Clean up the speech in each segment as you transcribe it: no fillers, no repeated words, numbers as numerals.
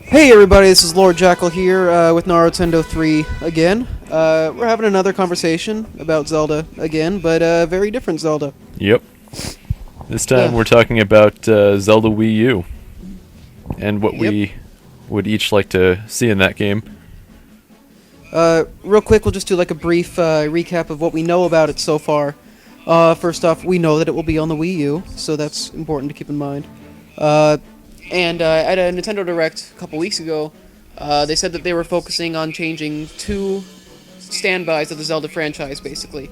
Hey everybody, this is Lordjackal here with Narutendo3 again. We're having another conversation about Zelda again, but a very different Zelda. Yep. This time Yeah. we're talking about Zelda Wii U and what Yep. we would each like to see in that game. Real quick, we'll just do like a brief recap of what we know about it so far. First off, we know that it will be on the Wii U, so that's important to keep in mind. And at a Nintendo Direct a couple weeks ago, they said that they were focusing on changing two standbys of the Zelda franchise, basically.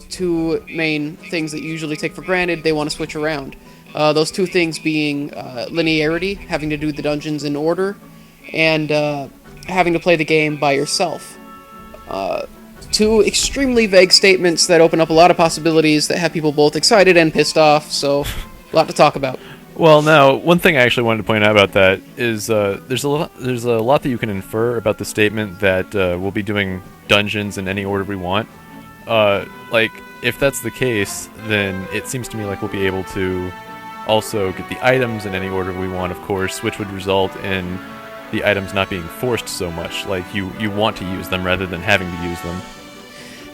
Two main things that you usually take for granted, they want to switch around. Those two things being linearity, having to do the dungeons in order, and having to play the game by yourself. Two extremely vague statements that open up a lot of possibilities that have people both excited and pissed off, so a lot to talk about. Well, now one thing I actually wanted to point out about that is there's a lot that you can infer about the statement that we'll be doing dungeons in any order we want. Like if that's the case, then it seems to me like we'll be able to also get the items in any order we want, of course, which would result in the items not being forced so much. Like you want to use them rather than having to use them.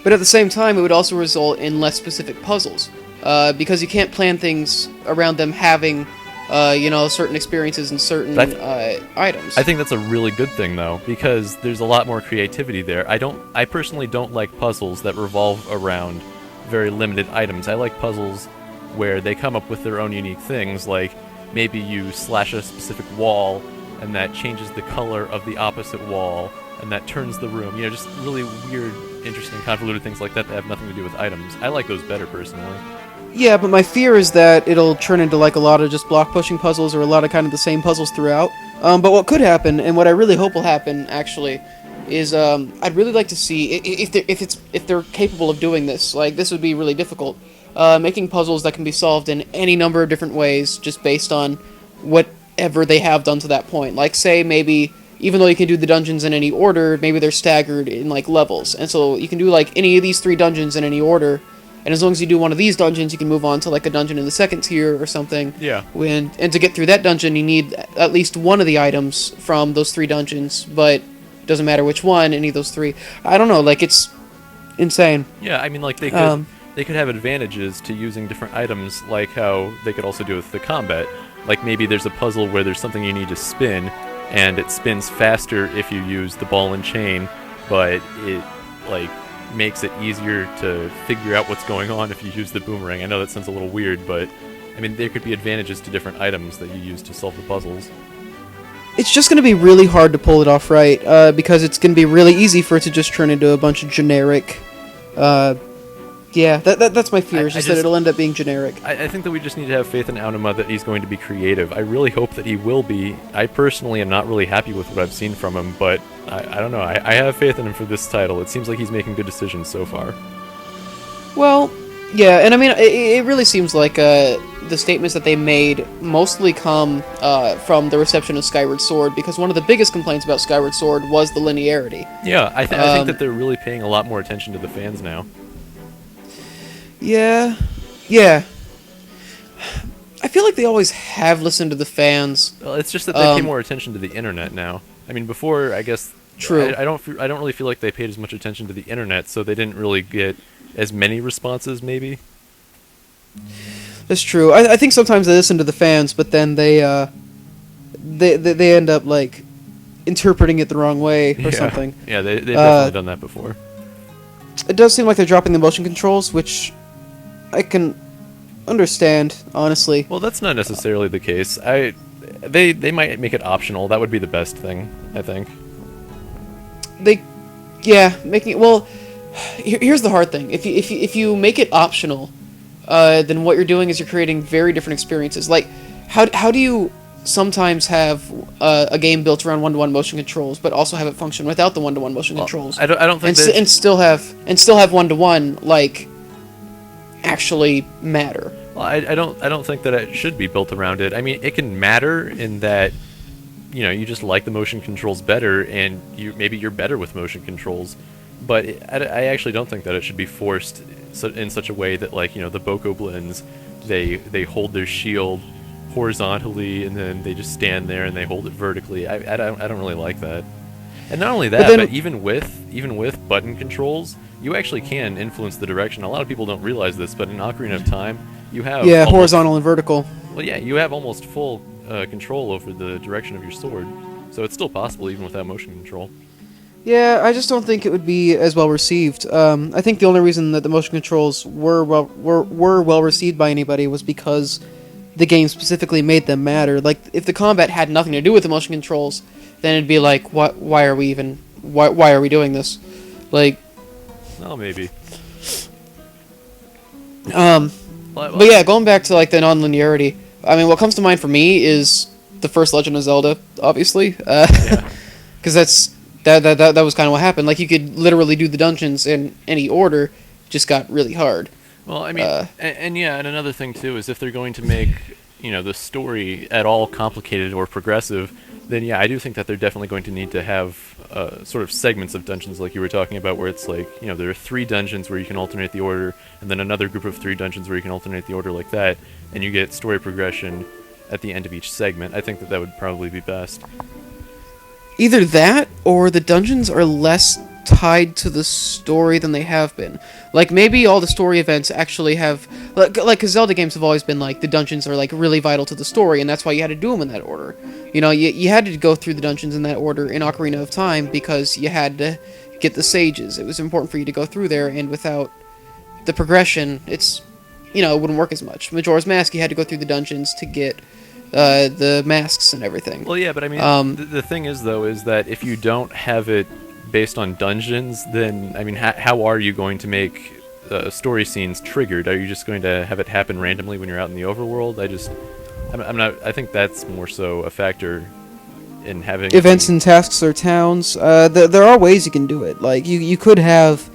But at the same time, it would also result in less specific puzzles, because you can't plan things around them having, certain experiences and certain items. I think that's a really good thing, though, because there's a lot more creativity there. I personally don't like puzzles that revolve around very limited items. I like puzzles where they come up with their own unique things, like maybe you slash a specific wall, and that changes the color of the opposite wall, and that turns the room. You know, just really weird, interesting, convoluted things like that that have nothing to do with items. I like those better, personally. Yeah, but my fear is that it'll turn into like a lot of just block pushing puzzles or a lot of kind of the same puzzles throughout. But what could happen, and what I really hope will happen, actually, is I'd really like to see if they're capable of doing this. Like this would be really difficult, making puzzles that can be solved in any number of different ways, just based on whatever they have done to that point. Like say maybe even though you can do the dungeons in any order, maybe they're staggered in like levels, and so you can do like any of these three dungeons in any order. And as long as you do one of these dungeons, you can move on to like a dungeon in the second tier or something. Yeah. And to get through that dungeon, you need at least one of the items from those three dungeons, but it doesn't matter which one, any of those three. I don't know, like it's insane. Yeah, I mean, like they could have advantages to using different items, like how they could also do with the combat. Like maybe there's a puzzle where there's something you need to spin, and it spins faster if you use the ball and chain, but it like makes it easier to figure out what's going on if you use the boomerang. I know that sounds a little weird, but I mean there could be advantages to different items that you use to solve the puzzles. It's just going to be really hard to pull it off right, because it's going to be really easy for it to just turn into a bunch of generic. That's my fear, that it'll end up being generic. I think that we just need to have faith in Aonuma that he's going to be creative. I really hope that he will be. I personally am not really happy with what I've seen from him, but I don't know. I have faith in him for this title. It seems like he's making good decisions so far. Well, yeah, and I mean, it really seems like the statements that they made mostly come from the reception of Skyward Sword, because one of the biggest complaints about Skyward Sword was the linearity. Yeah, I think that they're really paying a lot more attention to the fans now. Yeah. I feel like they always have listened to the fans. Well, it's just that they pay more attention to the internet now. I mean, before, I guess... True. I don't really feel like they paid as much attention to the internet, so they didn't really get as many responses, maybe. That's true. I think sometimes they listen to the fans, but then they end up, like, interpreting it the wrong way or something. Yeah, they've definitely done that before. It does seem like they're dropping the motion controls, which I can understand, honestly. Well, that's not necessarily the case. They might make it optional. That would be the best thing, I think. Making it... Well, here's the hard thing. If you make it optional, then what you're doing is you're creating very different experiences. Like, how do you sometimes have a game built around one-to-one motion controls, but also have it function without the one-to-one motion controls? I don't think and still have one-to-one like actually matter. Well, I don't think that it should be built around it. I mean, it can matter in that you just like the motion controls better, and maybe you're better with motion controls. But I actually don't think that it should be forced in such a way that, like, the Bokoblins, they hold their shield horizontally, and then they just stand there and they hold it vertically. I don't really like that. And not only But that, then, but even with button controls, you actually can influence the direction. A lot of people don't realize this, but in Ocarina of Time, you have yeah, almost, horizontal and vertical. well, yeah, you have almost full control over the direction of your sword. So it's still possible even without motion control. Yeah, I just don't think it would be as well received. I think the only reason that the motion controls were well received by anybody was because the game specifically made them matter. Like, if the combat had nothing to do with the motion controls, then it'd be like, why are we doing this? Like, Oh, maybe. but yeah, going back to like the non-linearity. I mean, what comes to mind for me is the first Legend of Zelda, obviously, Yeah. because that was kind of what happened. Like, you could literally do the dungeons in any order, just got really hard. Well, I mean, and yeah, and another thing too is if they're going to make the story at all complicated or progressive, then yeah, I do think that they're definitely going to need to have sort of segments of dungeons like you were talking about, where it's like there are 3 dungeons where you can alternate the order, and then another group of 3 dungeons where you can alternate the order like that, and you get story progression at the end of each segment. I think that would probably be best. Either that, or the dungeons are less tied to the story than they have been. Like, maybe all the story events actually have... Because Zelda games have always been like, the dungeons are like really vital to the story, and that's why you had to do them in that order. You had to go through the dungeons in that order in Ocarina of Time, because you had to get the sages. It was important for you to go through there, and without the progression, it wouldn't work as much. Majora's Mask, you had to go through the dungeons to get the masks and everything. Well, yeah, but I mean, the thing is, though, is that if you don't have it based on dungeons, then, I mean, how are you going to make story scenes triggered? Are you just going to have it happen randomly when you're out in the overworld? I'm not... I think that's more so a factor in having... Events and tasks or towns. There are ways you can do it. Like, you could have...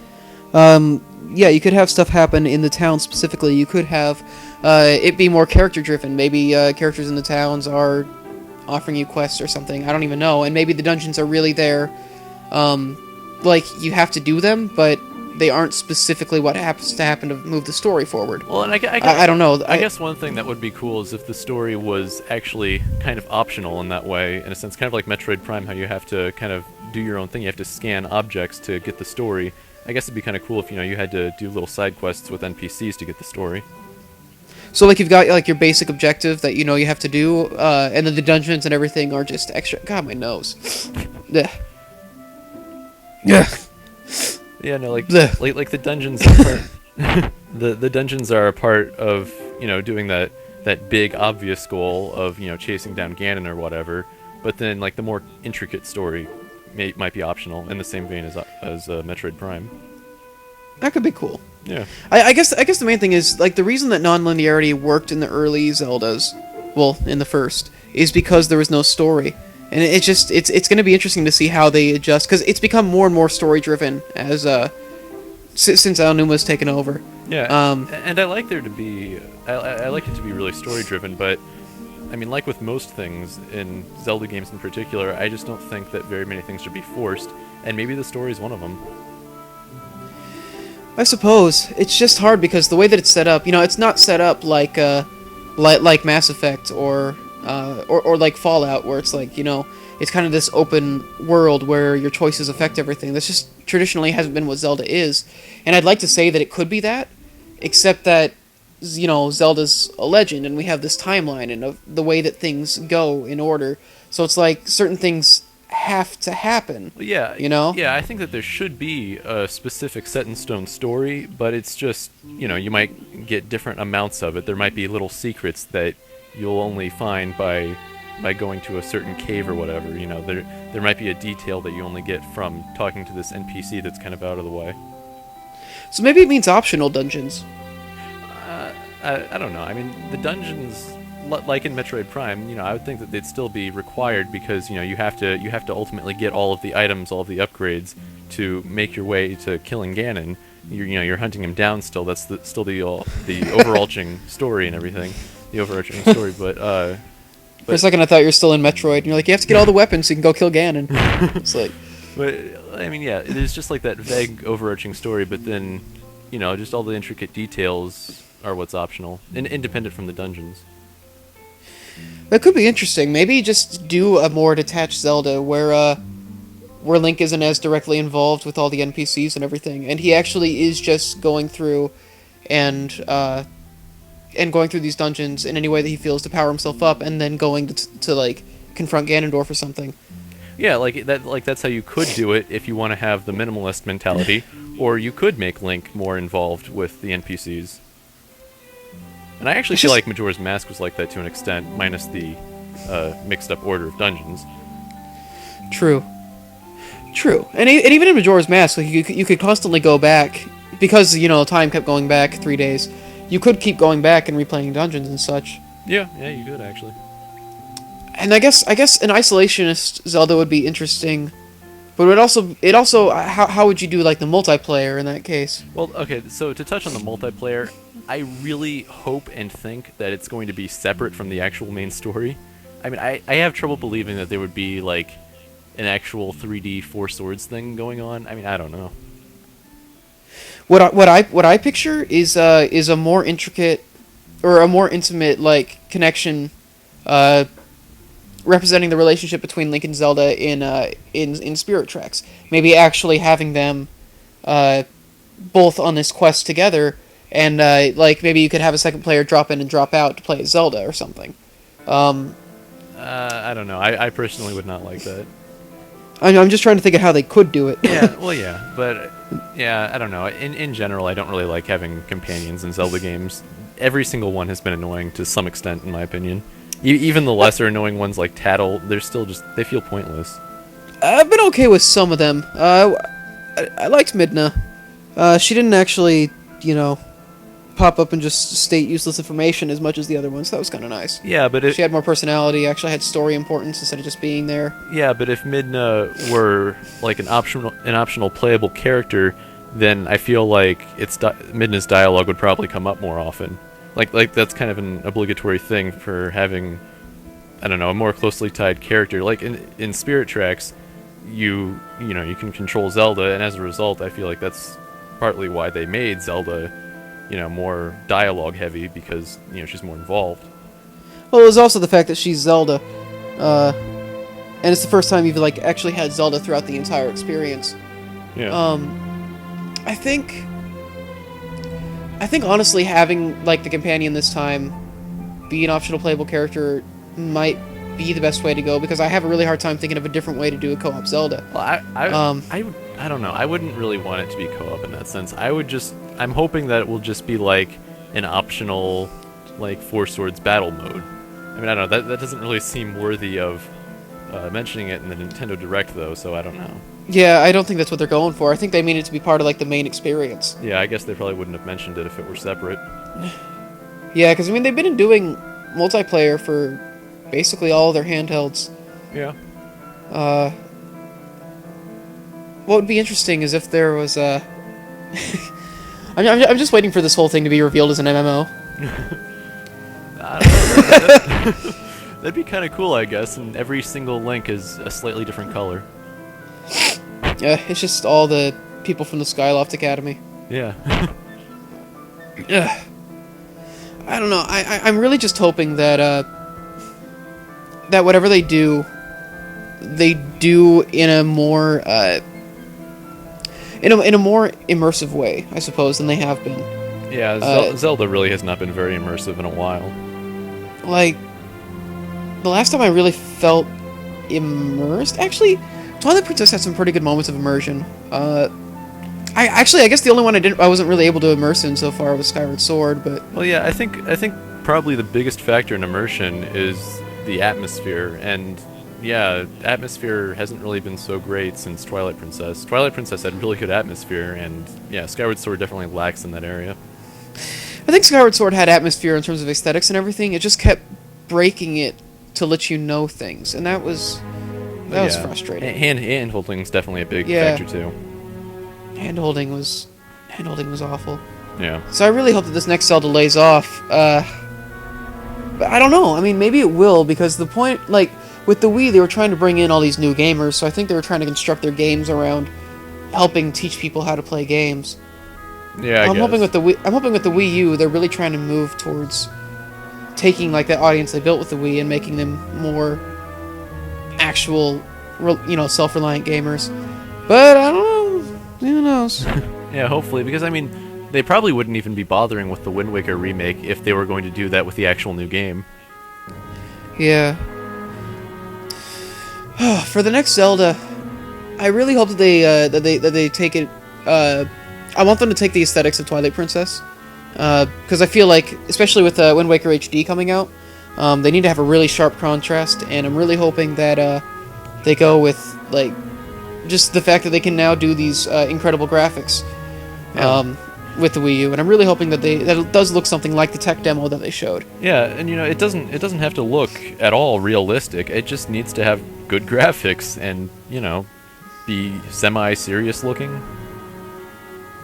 you could have stuff happen in the town specifically. You could have it be more character-driven. Maybe characters in the towns are offering you quests or something. I don't even know. And maybe the dungeons are really there. Like, you have to do them, but they aren't specifically what happens to happen to move the story forward. Well, and I don't know. I guess one thing that would be cool is if the story was actually kind of optional in that way, in a sense, kind of like Metroid Prime, how you have to kind of do your own thing. You have to scan objects to get the story. I guess it'd be kind of cool if you had to do little side quests with NPCs to get the story. So, like, you've got like your basic objective that you have to do, and then the dungeons and everything are just extra. God, my nose. Yeah. Yeah. Yeah, no, like Blech. like the dungeons. Are the dungeons are a part of doing that big obvious goal of chasing down Ganon or whatever. But then like the more intricate story might be optional in the same vein as Metroid Prime. That could be cool. Yeah. I guess the main thing is, like, the reason that non-linearity worked in the early Zeldas, well, in the first, is because there was no story. And it's going to be interesting to see how they adjust, because it's become more and more story-driven as since Aonuma's taken over. Yeah, and I like there to be... I like it to be really story-driven, but, I mean, like with most things, in Zelda games in particular, I just don't think that very many things should be forced, and maybe the story is one of them. I suppose. It's just hard because the way that it's set up, it's not set up like Mass Effect or like Fallout, where it's like, it's kind of this open world where your choices affect everything. That's just traditionally hasn't been what Zelda is. And I'd like to say that it could be that, except that, Zelda's a legend, and we have this timeline and the way that things go in order. So it's like certain things have to happen. Well, yeah, Yeah, I think that there should be a specific set-in-stone story, but it's just, you might get different amounts of it. There might be little secrets that you'll only find by going to a certain cave or whatever. There might be a detail that you only get from talking to this NPC that's kind of out of the way. So maybe it means optional dungeons. I don't know. I mean, the dungeons, like in Metroid Prime, I would think that they'd still be required because you have to ultimately get all of the items, all of the upgrades to make your way to killing Ganon. You're hunting him down still. That's still the overarching story and everything. The overarching story, but for a second I thought you were still in Metroid, and you're like, you have to get all the weapons so you can go kill Ganon. It's like, but I mean, yeah, it is just like that vague overarching story, but then just all the intricate details are what's optional and independent from the dungeons. That could be interesting. Maybe just do a more detached Zelda where Link isn't as directly involved with all the NPCs and everything, and he actually is just going through and going through these dungeons in any way that he feels to power himself up, and then going to like confront Ganondorf or something. Yeah, like that. Like that's how you could do it if you want to have the minimalist mentality, or you could make Link more involved with the NPCs. And I actually feel like Majora's Mask was like that to an extent, minus the mixed-up order of dungeons. True. And even in Majora's Mask, like you could constantly go back because time kept going back 3 days. You could keep going back and replaying dungeons and such. Yeah, you could actually. And I guess an isolationist Zelda would be interesting, but it also how would you do like the multiplayer in that case? Well, okay, so to touch on the multiplayer, I really hope and think that it's going to be separate from the actual main story. I mean, I have trouble believing that there would be like an actual 3D Four Swords thing going on. I mean, I don't know. What I picture is a more intricate or a more intimate like connection, representing the relationship between Link and Zelda in Spirit Tracks. Maybe actually having them both on this quest together, and like maybe you could have a second player drop in and drop out to play as Zelda or something. I don't know. I personally would not like that. I'm just trying to think of how they could do it. Yeah, well, yeah, but yeah, I don't know. In general, I don't really like having companions in Zelda games. Every single one has been annoying to some extent, in my opinion. Even the lesser annoying ones like Tattle, they feel pointless. I've been okay with some of them. I liked Midna. She didn't actually, pop up and just state useless information as much as the other ones. That was kind of nice. Yeah, but she had more personality. Actually, had story importance instead of just being there. Yeah, but if Midna were like an optional playable character, then I feel like Midna's dialogue would probably come up more often. Like that's kind of an obligatory thing for having, I don't know, a more closely tied character. Like in Spirit Tracks, you can control Zelda, and as a result, I feel like that's partly why they made Zelda, more dialogue heavy, because she's more involved. Well, it was also the fact that she's Zelda, and it's the first time you've like actually had Zelda throughout the entire experience. Yeah. I think honestly having like the companion this time be an optional playable character might be the best way to go, because I have a really hard time thinking of a different way to do a co-op Zelda. Well, I don't know. I wouldn't really want it to be co-op in that sense. I'm hoping that it will just be like an optional like Four Swords battle mode. I mean, I don't know. That doesn't really seem worthy of mentioning it in the Nintendo Direct though, so I don't know. Yeah, I don't think that's what they're going for. I think they mean it to be part of like the main experience. Yeah, I guess they probably wouldn't have mentioned it if it were separate. Yeah, because I mean they've been doing multiplayer for basically all of their handhelds. Yeah. What would be interesting is if there was a... I'm just waiting for this whole thing to be revealed as an MMO. I don't know. That'd be kind of cool, I guess, and every single Link is a slightly different color. Yeah, it's just all the people from the Skyloft Academy. Yeah. I don't know. I'm really just hoping that that whatever they do in a more in a more immersive way, I suppose, than they have been. Yeah, Zelda really has not been very immersive in a while. Like, the last time I really felt immersed, actually, Twilight Princess had some pretty good moments of immersion. I guess the only one I wasn't really able to immerse in so far was Skyward Sword, but... Well, yeah, I think probably the biggest factor in immersion is the atmosphere, and yeah, atmosphere hasn't really been so great since Twilight Princess. Twilight Princess had really good atmosphere, and yeah, Skyward Sword definitely lacks in that area. I think Skyward Sword had atmosphere in terms of aesthetics and everything. It just kept breaking it to let you know things, and that was frustrating. Hand-holding's definitely a big factor too. Hand-holding was awful. Yeah. So I really hope that this next Zelda lays off. But I don't know. I mean, maybe it will, because the point, like, with the Wii, they were trying to bring in all these new gamers, so I think they were trying to construct their games around helping teach people how to play games. Yeah, I'm hoping with the Wii U, they're really trying to move towards taking like that audience they built with the Wii and making them more actual, self-reliant gamers. But I don't know. Who knows? Yeah, hopefully, because I mean, they probably wouldn't even be bothering with the Wind Waker remake if they were going to do that with the actual new game. Yeah. For the next Zelda, I really hope that they take it. I want them to take the aesthetics of Twilight Princess, because I feel like, especially with Wind Waker HD coming out, they need to have a really sharp contrast, and I'm really hoping that they go with like just the fact that they can now do these incredible graphics with the Wii U, and I'm really hoping that it does look something like the tech demo that they showed. Yeah, and it doesn't have to look at all realistic. It just needs to have good graphics and be semi-serious looking.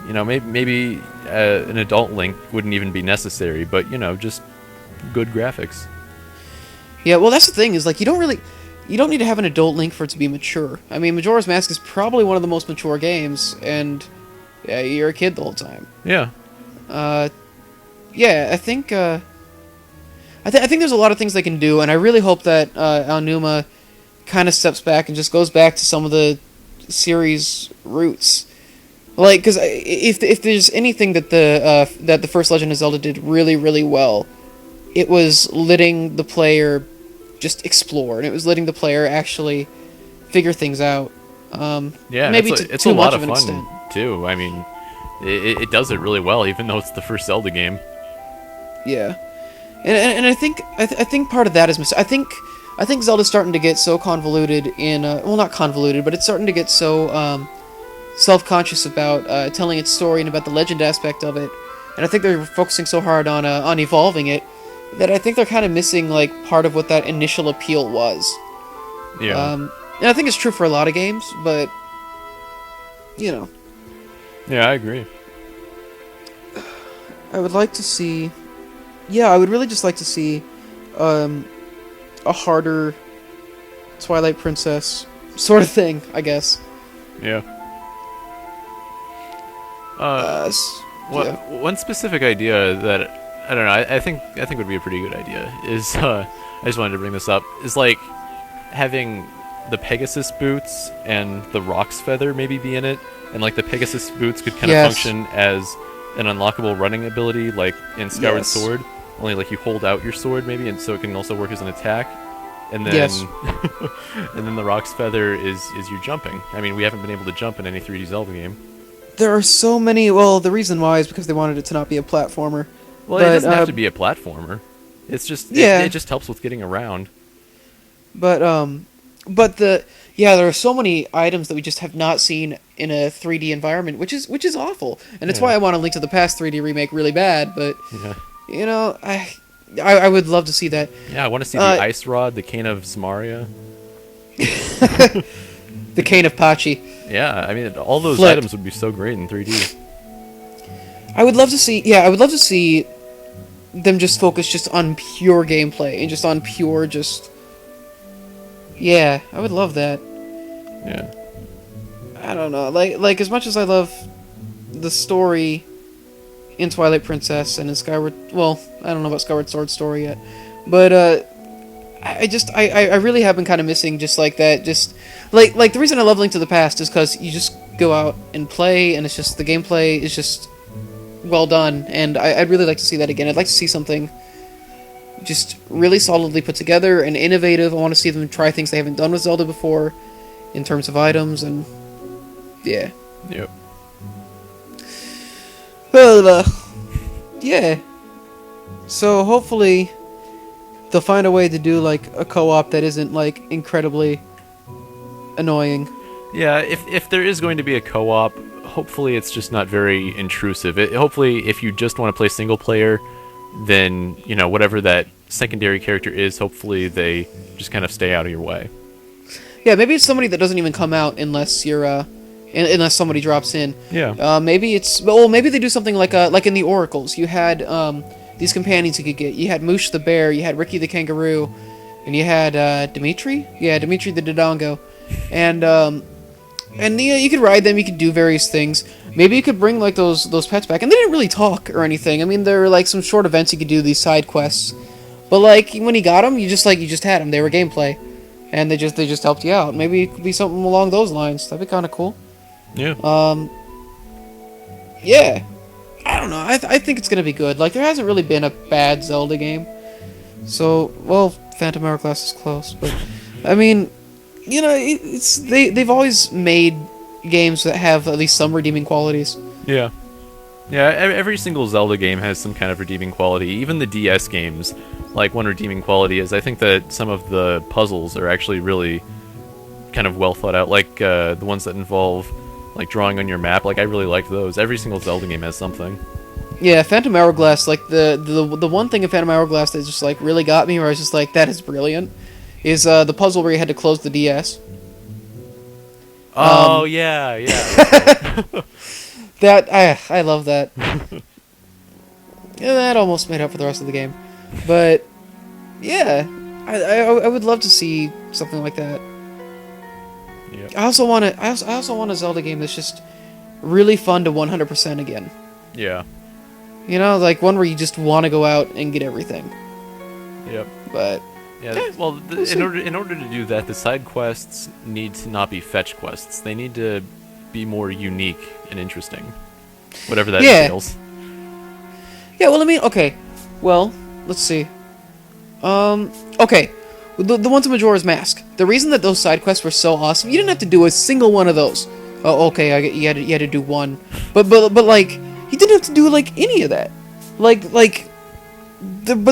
Maybe an adult Link wouldn't even be necessary, but just good graphics. Yeah, well, that's the thing is like you don't need to have an adult Link for it to be mature. I mean, Majora's Mask is probably one of the most mature games, and you're a kid the whole time. Yeah. Yeah, I think I think there's a lot of things they can do, and I really hope that Aonuma kind of steps back and just goes back to some of the series roots. Like, because if there's anything that the first Legend of Zelda did really, really well, it was letting the player just explore, and it was letting the player actually figure things out. Yeah, maybe it's too a lot much of an fun extent. too. I mean, it does it really well, even though it's the first Zelda game. Yeah, and I think part of that is I think Zelda's starting to get so convoluted in well, not convoluted, but it's starting to get so self-conscious about telling its story and about the legend aspect of it, and I think they're focusing so hard on evolving it that I think they're kind of missing like part of what that initial appeal was. Yeah. And I think it's true for a lot of games, but Yeah, I agree. I would like to see. Yeah, I would really just like to see a harder Twilight Princess sort of thing, I guess. Yeah. One specific idea that I don't know, I think would be a pretty good idea is I just wanted to bring this up, is like having the Pegasus boots and the Rock's feather maybe be in it, and like the Pegasus boots could kind of function as an unlockable running ability, like in Skyward Sword. Only like you hold out your sword maybe, and so it can also work as an attack. And then and then the Rock's feather is your jumping. I mean, we haven't been able to jump in any 3D Zelda game. There are so many. Well, the reason why is because they wanted it to not be a platformer. Well, it doesn't have to be a platformer. It's just it just helps with getting around. But there are so many items that we just have not seen in a 3D environment, which is awful. And it's why I want a Link to the Past 3D remake really bad. But I would love to see that. Yeah, I want to see the Ice Rod, the Cane of Samaria, the Cane of Pachi. Yeah, I mean, all those items would be so great in 3D. I would love to see. Yeah, I would love to see them just focus just on pure gameplay and just on pure just. Yeah, I would love that. Yeah. I don't know, like as much as I love the story in Twilight Princess and in Skyward. Well, I don't know about Skyward Sword's story yet, but I really have been kind of missing just like that. Just like the reason I love Link to the Past is because you just go out and play, and it's just the gameplay is just well done, and I'd really like to see that again. I'd like to see something just really solidly put together and innovative. I want to see them try things they haven't done with Zelda before, in terms of items and yeah. Yep. Well, yeah. So hopefully they'll find a way to do like a co-op that isn't like incredibly annoying. Yeah, if there is going to be a co-op, hopefully it's just not very intrusive. Hopefully, if you just want to play single player, then whatever that secondary character is, hopefully they just kind of stay out of your way. Yeah, maybe it's somebody that doesn't even come out unless you're unless somebody drops in. Yeah. Maybe they do something like in the Oracles. You had these companions you could get. You had Moosh the bear, you had Ricky the kangaroo, and you had Dimitri. Yeah, Dimitri the Dodongo, and you could ride them. You could do various things. Maybe you could bring like those pets back, and they didn't really talk or anything. I mean, there were like some short events you could do, these side quests. But like when you got them, you just had them. They were gameplay, and they just helped you out. Maybe it could be something along those lines. That'd be kind of cool. Yeah. Yeah. I don't know. I think it's gonna be good. Like there hasn't really been a bad Zelda game. So well, Phantom Hourglass is close, but I mean, you know, they've always made games that have at least some redeeming qualities. Yeah. Yeah, every single Zelda game has some kind of redeeming quality. Even the DS games, like, one redeeming quality is I think that some of the puzzles are actually really kind of well thought out. Like, the ones that involve, like, drawing on your map. Like, I really like those. Every single Zelda game has something. Yeah, Phantom Hourglass, like, the one thing in Phantom Hourglass that just, like, really got me, where I was just like, that is brilliant, is the puzzle where you had to close the DS. Oh, yeah. That I love that. Yeah, that almost made up for the rest of the game, but yeah, I would love to see something like that. Yep. I also want a Zelda game that's just really fun to 100% again. Yeah. You know, like one where you just want to go out and get everything. Yep. But yeah, well, we'll see. in order to do that, the side quests need to not be fetch quests. They need to be more unique and interesting, whatever that entails. Yeah, well, I mean, okay. Well, let's see. Okay. The ones in Majora's Mask. The reason that those side quests were so awesome, you didn't have to do a single one of those. Oh, okay, you had to do one. But like, you didn't have to do, like, any of that. But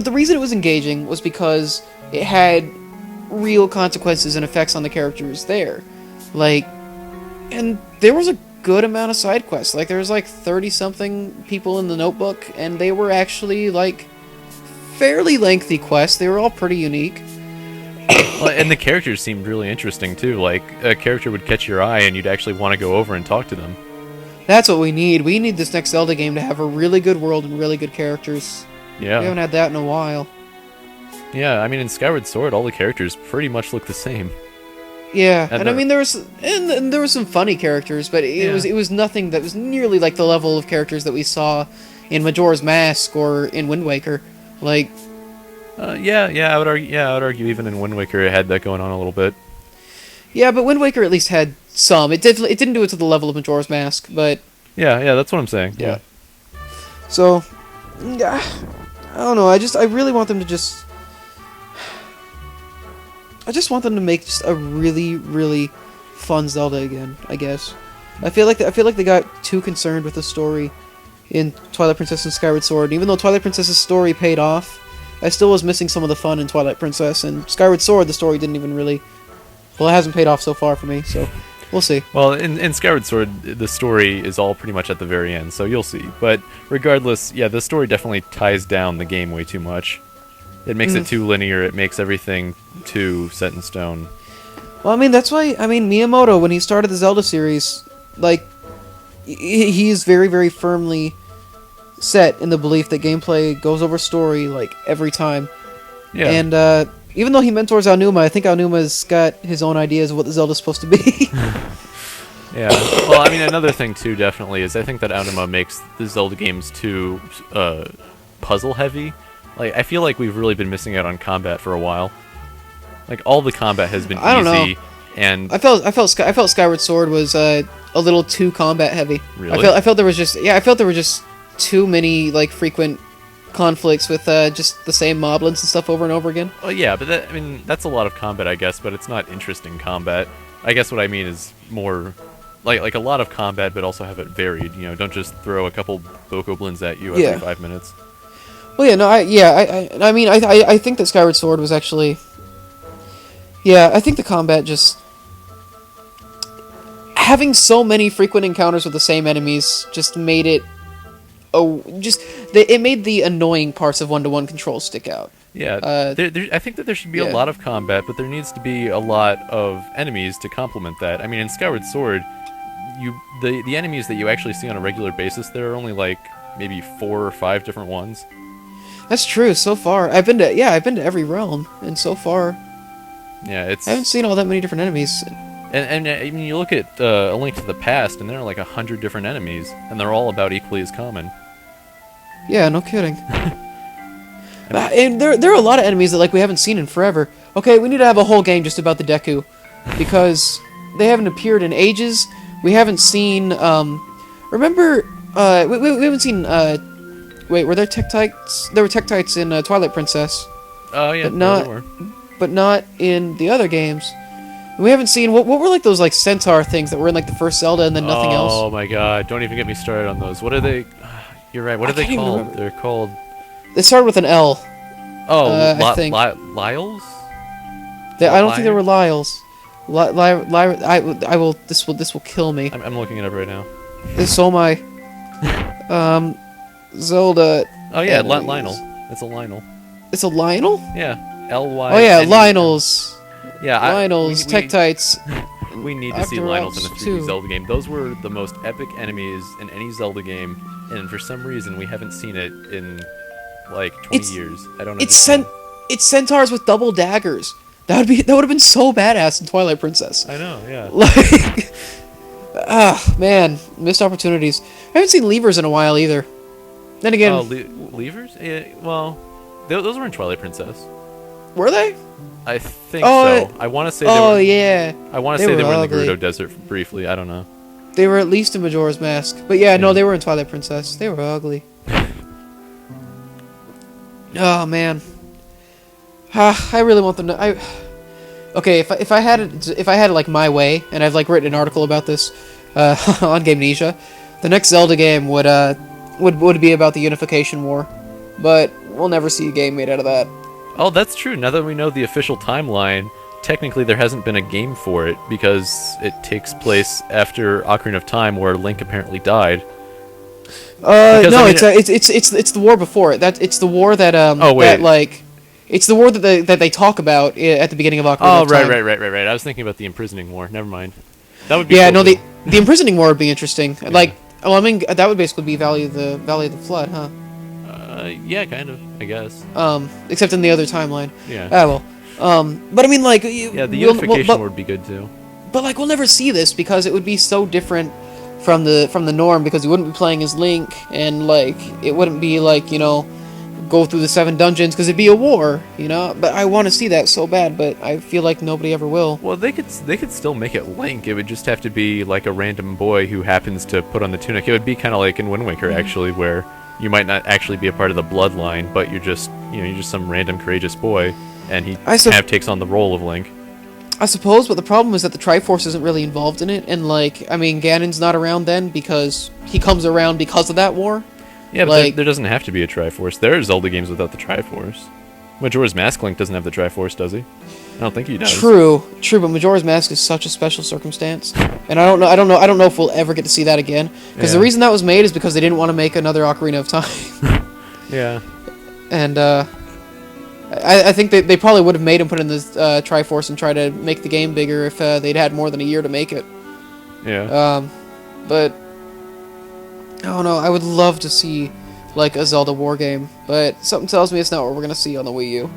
the reason it was engaging was because it had real consequences and effects on the characters there. Like, and there was a good amount of side quests. Like, there was like 30-something people in the notebook, and they were actually, like, fairly lengthy quests. They were all pretty unique. Well, and the characters seemed really interesting, too. Like, a character would catch your eye, and you'd actually want to go over and talk to them. That's what we need. We need this next Zelda game to have a really good world and really good characters. Yeah. We haven't had that in a while. Yeah, I mean, in Skyward Sword, all the characters pretty much look the same. Yeah, and I mean there were some funny characters, but it was nothing that was nearly like the level of characters that we saw in Majora's Mask or in Wind Waker. Like, I would argue even in Wind Waker it had that going on a little bit. yeah, but Wind Waker at least had some. It didn't do it to the level of Majora's Mask, but Yeah, that's what I'm saying. Yeah. So, I don't know. I really want them to just. I just want them to make just a really, really fun Zelda again, I guess. I feel like they got too concerned with the story in Twilight Princess and Skyward Sword. And even though Twilight Princess's story paid off, I still was missing some of the fun in Twilight Princess. And Skyward Sword, the story didn't even really... Well, it hasn't paid off so far for me, so we'll see. Well, in Skyward Sword, the story is all pretty much at the very end, so you'll see. But regardless, yeah, the story definitely ties down the game way too much. It makes it too linear. It makes everything too set in stone. Well, I mean, that's why... I mean, Miyamoto, when he started the Zelda series, like, he is very, very firmly set in the belief that gameplay goes over story, like, every time. Yeah. And, even though he mentors Aonuma, I think Aonuma's got his own ideas of what the Zelda's supposed to be. Yeah. Well, I mean, another thing, too, definitely, is I think that Aonuma makes the Zelda games too puzzle-heavy. Like, I feel like we've really been missing out on combat for a while. Like, all the combat has been easy. I don't know. And I felt Skyward Sword was a little too combat heavy. Really? I felt there was just too many like frequent conflicts with just the same moblins and stuff over and over again. well, yeah, but that's a lot of combat, I guess, but it's not interesting combat. I guess what I mean is more like a lot of combat, but also have it varied. You know, don't just throw a couple bokoblins at you every 5 minutes. Well, yeah, no, I think that Skyward Sword was actually... Yeah, I think the combat just... Having so many frequent encounters with the same enemies just made it... It made the annoying parts of one-to-one control stick out. Yeah, I think that there should be a lot of combat, but there needs to be a lot of enemies to complement that. I mean, in Skyward Sword, the enemies that you actually see on a regular basis, there are only like maybe 4 or 5 different ones. That's true. So far, I've been to every realm, and so far, yeah, I haven't seen all that many different enemies. And I mean, you look at A Link to the Past, and there are like 100 different enemies, and they're all about equally as common. Yeah, no kidding. And there are a lot of enemies that like we haven't seen in forever. Okay, we need to have a whole game just about the Deku, because they haven't appeared in ages. We haven't seen. Remember? We haven't seen. Wait, were there Tektites? There were Tektites in Twilight Princess. Oh yeah, but not. there were. But not in the other games. We haven't seen what were like those like centaur things that were in like the first Zelda and then nothing else. Oh my god! Don't even get me started on those. What are they? You're right. What are they called? They're called. They started with an L. Oh, I think. Lyles? I don't think they were Lyles. I will. This will kill me. I'm looking it up right now. So my. Zelda. Oh yeah, Lionel. It's a Lionel. It's a Lionel? Yeah. L-Y. Oh yeah, Lionels. Yeah, Lionels, Tektites. We need to see Lionels in a 3D too. Zelda game. Those were the most epic enemies in any Zelda game, and for some reason we haven't seen it in like 20 years. I don't know. It's centaurs with double daggers. That would have been so badass in Twilight Princess. I know, yeah. Like, man, missed opportunities. I haven't seen levers in a while either. Then again, levers? Yeah, well, those were in Twilight Princess. Were they? I think so. I want to say. Yeah. I want to say they were in the Gerudo Desert briefly. I don't know. They were at least in Majora's Mask, but yeah, no, they were in Twilight Princess. They were ugly. Oh man. I really want them to. Okay, if I had it like my way, and I've like written an article about this on Gamnesia, the next Zelda game would be about the Unification War, but we'll never see a game made out of that. Oh, that's true. Now that we know the official timeline, technically there hasn't been a game for it because it takes place after Ocarina of Time, where Link apparently died. No, I mean, it's the war before it. It's the war that Oh wait. that like. It's the war that they talk about at the beginning of Ocarina of Time. Oh, right. I was thinking about the imprisoning war. Never mind. That would be cool no, the imprisoning war would be interesting. Yeah. Like, well, I mean, that would basically be Valley of the Flood, huh? Yeah, kind of, I guess. Except in the other timeline. Yeah. Well. But I mean, like. Yeah, the unification war would be good too. But like, we'll never see this because it would be so different from the norm, because you wouldn't be playing as Link, and like it wouldn't be like, you know, go through the 7 dungeons, because it'd be a war, you know. But I want to see that so bad, but I feel like nobody ever will. Well, they could still make it Link. It would just have to be like a random boy who happens to put on the tunic. It would be kind of like in Wind Waker, actually, where you might not actually be a part of the bloodline, but you're just some random courageous boy, and he kind of takes on the role of Link. I suppose, but the problem is that the Triforce isn't really involved in it, and like, I mean, Ganon's not around then because he comes around because of that war. Yeah, but like, there doesn't have to be a Triforce. There are Zelda games without the Triforce. Majora's Mask Link doesn't have the Triforce, does he? I don't think he does. True, but Majora's Mask is such a special circumstance, and I don't know if we'll ever get to see that again. Because the reason that was made is because they didn't want to make another Ocarina of Time. Yeah. And I think they probably would have made him put in this Triforce and try to make the game bigger if they'd had more than a year to make it. Yeah. But I don't know. I would love to see like a Zelda war game, but something tells me it's not what we're gonna see on the Wii U.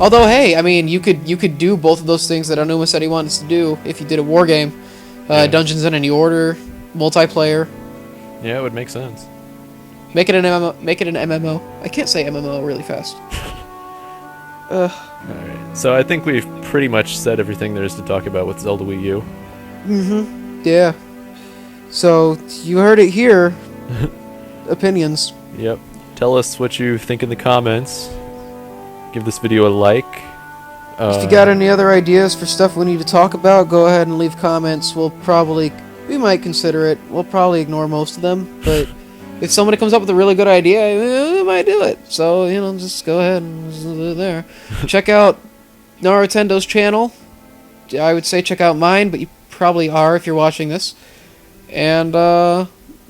Although, hey, I mean, you could do both of those things that Onuma said he wants to do if you did a war game, dungeons in any order, multiplayer. Yeah, it would make sense. Make it an MMO. Make it an MMO. I can't say MMO really fast. Alright, so I think we've pretty much said everything there is to talk about with Zelda Wii U. Mm-hmm. Yeah. So, you heard it here. Opinions. Yep. Tell us what you think in the comments. Give this video a like. If you got any other ideas for stuff we need to talk about, go ahead and leave comments. We might consider it. We'll probably ignore most of them, but if somebody comes up with a really good idea, we might do it. So, just go ahead and do it there. Check out Narutendo's channel. I would say check out mine, but you probably are if you're watching this. And,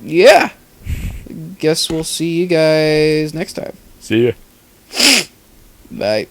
yeah. Guess we'll see you guys next time. See ya. Bye.